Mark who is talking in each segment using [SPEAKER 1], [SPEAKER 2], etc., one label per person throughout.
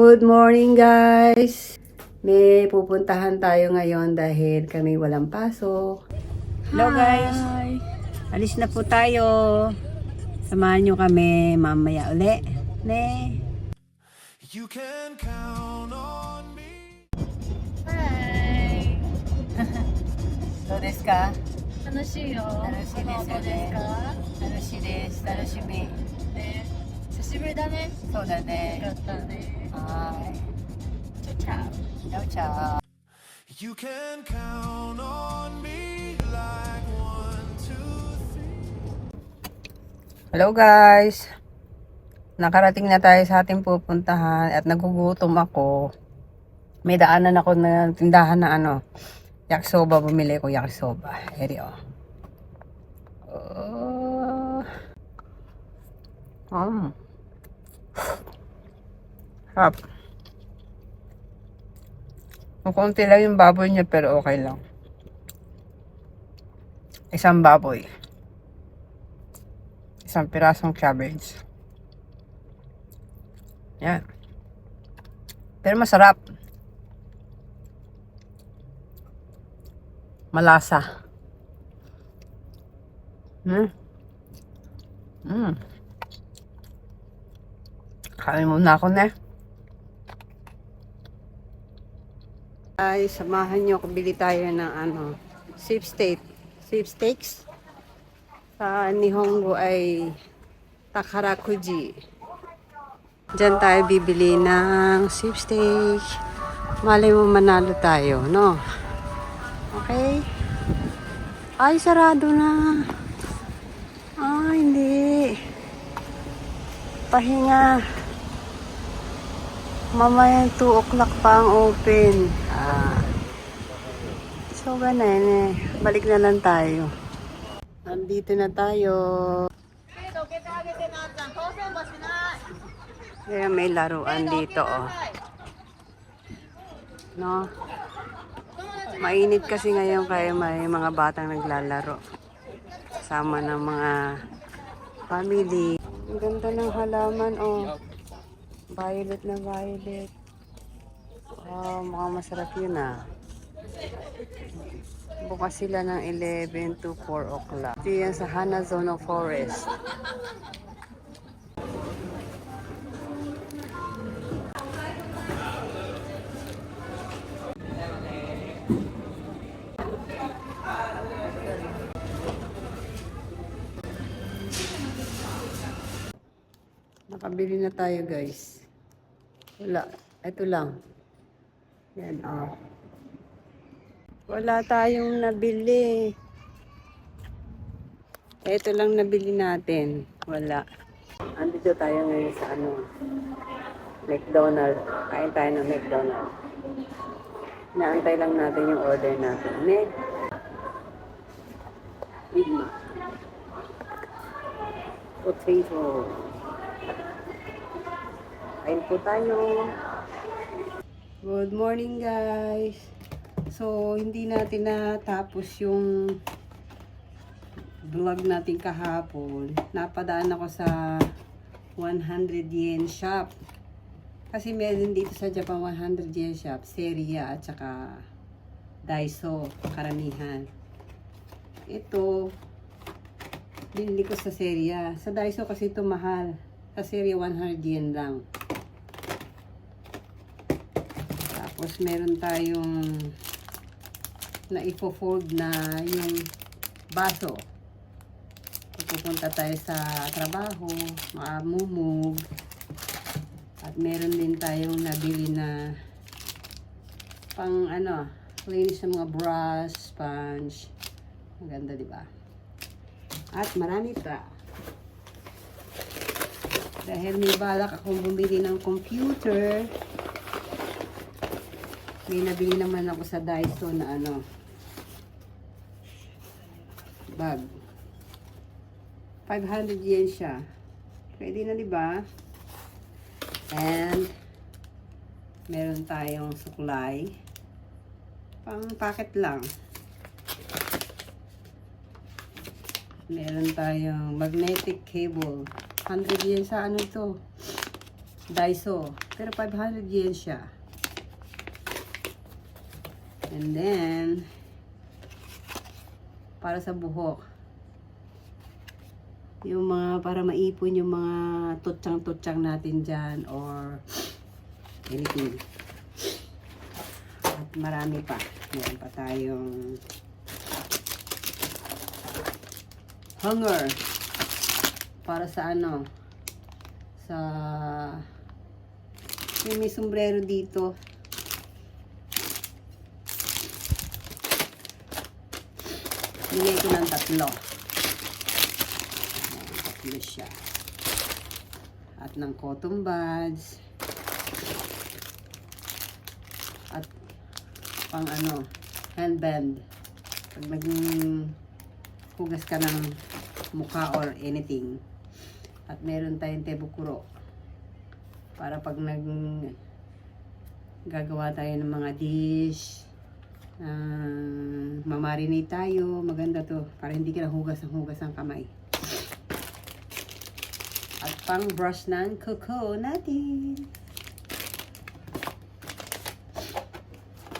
[SPEAKER 1] Good morning guys! May pupuntahan tayo ngayon dahil kami walang pasok. Hello guys! Alis na po tayo. Samahan nyo kami mamaya uli. Ne?
[SPEAKER 2] You can count on me.
[SPEAKER 3] Hi.
[SPEAKER 1] どうですか?
[SPEAKER 3] 楽しいよ。
[SPEAKER 1] 楽しいですよね。楽しいです。楽しみ。
[SPEAKER 3] ね。久しぶりだね。
[SPEAKER 1] そうだね。
[SPEAKER 3] よかったね。
[SPEAKER 1] は
[SPEAKER 3] チャチャ。
[SPEAKER 1] ーい。チャオチャオ。
[SPEAKER 2] You can count on me like 1, 2, 3.
[SPEAKER 1] Hello guys! Nakarating na tayo sa ating pupuntahan at nagugutom ako. May daanan ako na tindahan na yakisoba. Bumili ko yakisoba. Here oh. Sarap. Kunti lang yung baboy niya pero okay lang. Isang baboy. Isang pirasong cabbage. Yan. Pero masarap. Malasa. Kain muna ako na. Ay, samahan nyo. Bili tayo ng sweepstakes. Sa Nihongo ay Takarakuji. Diyan tayo bibili ng sweepstakes. Malay mo manalo tayo, no? Okay? Ay, sarado na. Ay, hindi. Pahinga. Mamaya 2 o'clock pa ang open. So, ganun eh. Balik na lang tayo. Nandito na tayo. Kaya may laruan dito, oh. No? Mainit kasi ngayon kaya may mga batang naglalaro. Kasama ng mga family. Ang ganda ng halaman, oh. Violet na violet. Wow, mukhang masarap yun, ah. Bukas sila ng 11 to 4 o'clock. Ito yan sa Hanazono Forest. Nakabili na tayo guys. Wala. Ito lang. Yan, oh. Wala tayong nabili. Ito lang nabili natin. Wala. Andito tayo ngayon sa McDonald's. Kain tayo ng McDonald's. Naantay lang natin yung order natin. Big Mac. Potato. Kain po tayo. Good morning guys. So, hindi natin natapos yung vlog natin kahapon. Napadaan ako sa 100 yen shop. Kasi meron dito sa Japan 100 yen shop. Seria at saka Daiso. Karamihan. Ito, binili ko sa Seria. Sa Daiso kasi ito mahal. Sa Seria 100 yen lang. Tapos meron tayong na ipo-fold na yung baso. Pupunta tayo sa trabaho, maamumug. At meron din tayong nabili na pang linis ng mga brush, sponge. Maganda, di ba? At marami pa. Dahil may balak akong bumili ng computer, may nabili naman ako sa Daiso na bag. 500 yen siya. Pwede na, di ba? And meron tayong suklay. Pang packet lang. Meron tayong magnetic cable. 100 yen sa ito. Daiso. Pero 500 yen siya. And then, para sa buhok. Yung mga, para maipon yung mga tutsang-tutsang natin dyan or anything. At marami pa. Meron pa tayong hanger. Para sa ano, sa may sombrero dito. Bigay ko ng 3. Ayan, 3 siya. At ng cotton buds. At pang ano, handband. Pag naging hugas ka ng mukha or anything. At meron tayong tebukuro. Para pag gagawa tayo ng mga dish, mamarinate tayo, maganda to. Para hindi ka na hugas ang kamay. At pang brush ng kuko natin.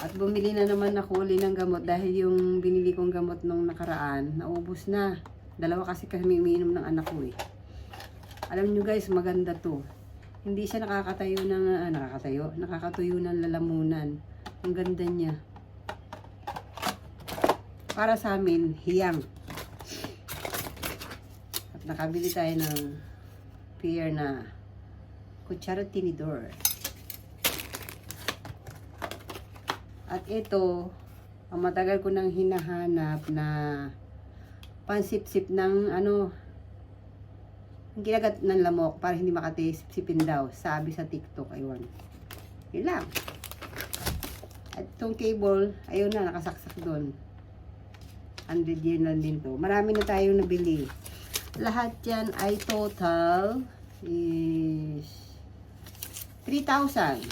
[SPEAKER 1] At bumili na naman ako uli ng gamot dahil yung binili kong gamot nung nakaraan, naubos na. 2 kasi kami umiinom ng anak ko eh. Alam nyo guys, maganda to. Hindi siya nakakatuyo ng lalamunan. Ang ganda niya. Para sa amin, hiyang. At nakabili tayo ng pair na kutsara tinidor. At ito, ang matagal ko nang hinahanap na pansip-sip ng ano, ginagat ng lamok para hindi makatip-sipin daw. Sabi sa TikTok, ayun. Yun lang. At itong cable, ayun na, nakasaksak doon. 100 yen lang din to. Marami na tayong nabili. Lahat yan ay total is 3,500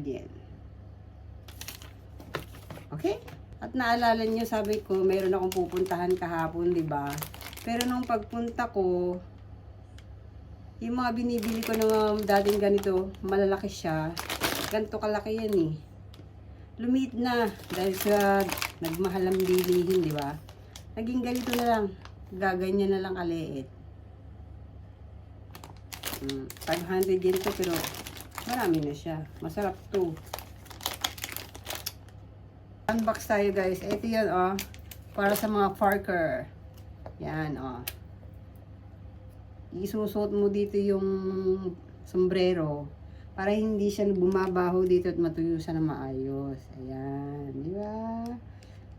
[SPEAKER 1] yen. Okay? At naalala nyo, sabi ko, mayroon akong pupuntahan kahapon, di ba? Pero nung pagpunta ko, yung mga binibili ko ng dating ganito, malalaki siya. Ganito kalaki yan eh. Lumiit na dahil sa nagmahal ang bilihin, di ba? Naging ganito na lang. Gaganyan na lang kaliit. 500 yen to pero marami na siya. Masarap to. Unbox tayo guys. Ito yan oh. Para sa mga Parker. Yan oh. Isusuot mo dito yung sombrero. Para hindi siya bumabaho dito at matuyo siya na maayos. Ayan. Di ba?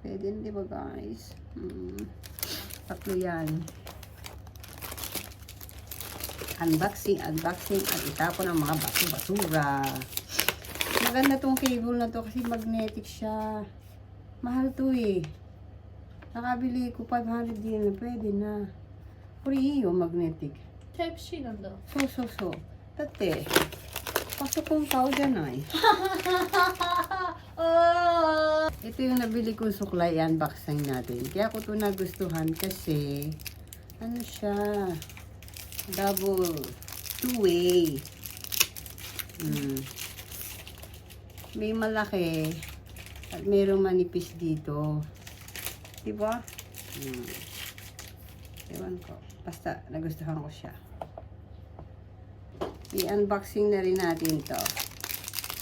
[SPEAKER 1] Pwede di ba guys? 3 yan. Unboxing at itapon ang mga basura. Maganda tong cable na to kasi magnetic siya. Mahal to eh. Nakabili ko 500 yen na pwede na. Free yung magnetic.
[SPEAKER 3] Type-C なんだ。
[SPEAKER 1] そう。だってパソコン買うじゃない。Ito yung nabili kong suklay, unboxing natin. Kaya ko ito nagustuhan kasi ano siya, double, two-way. May malaki at mayroong manipis dito. Diba? Ewan ko. Basta nagustuhan ko siya. I-unboxing na rin natin to.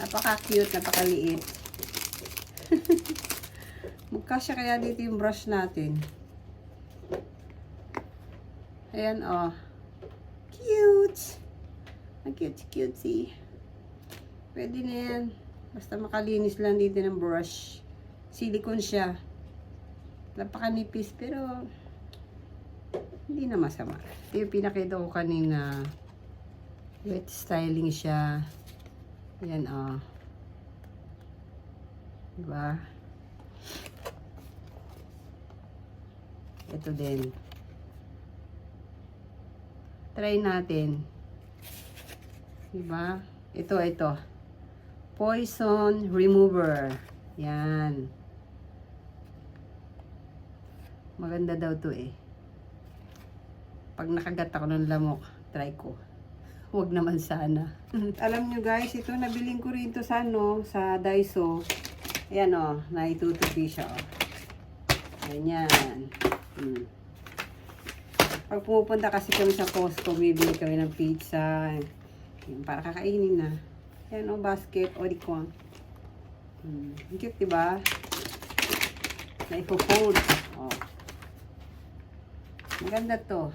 [SPEAKER 1] Napaka-cute, napakaliit. Magkasya kaya dito yung brush natin. Ayan oh. Cute! Ang cute-cutesy. Pwede na yan. Basta makalinis lang dito ng brush. Silicone siya. Napakanipis pero hindi na masama. Ito yung pinakita ko kanina. Wet styling siya. Ayan oh. Diba? Ito din. Try natin. Diba? Ito. Poison remover. Yan. Maganda daw to eh. Pag nakagat ako ng lamok, try ko. Huwag naman sana. Alam nyo guys, ito nabiling ko rin to sa sa Daiso. Ayan naitutupi siya Ganyan. Pag pumupunta kasi kami sa Costco, bibili kami ng pizza. Yun, para kakainin na. Ayan basket, oricon. Cute, diba? Na ipo-fold. Maganda to.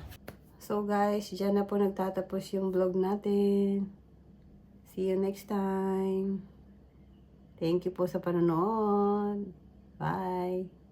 [SPEAKER 1] So guys, dyan na po nagtatapos yung vlog natin. See you next time. Thank you po sa panonood. Bye.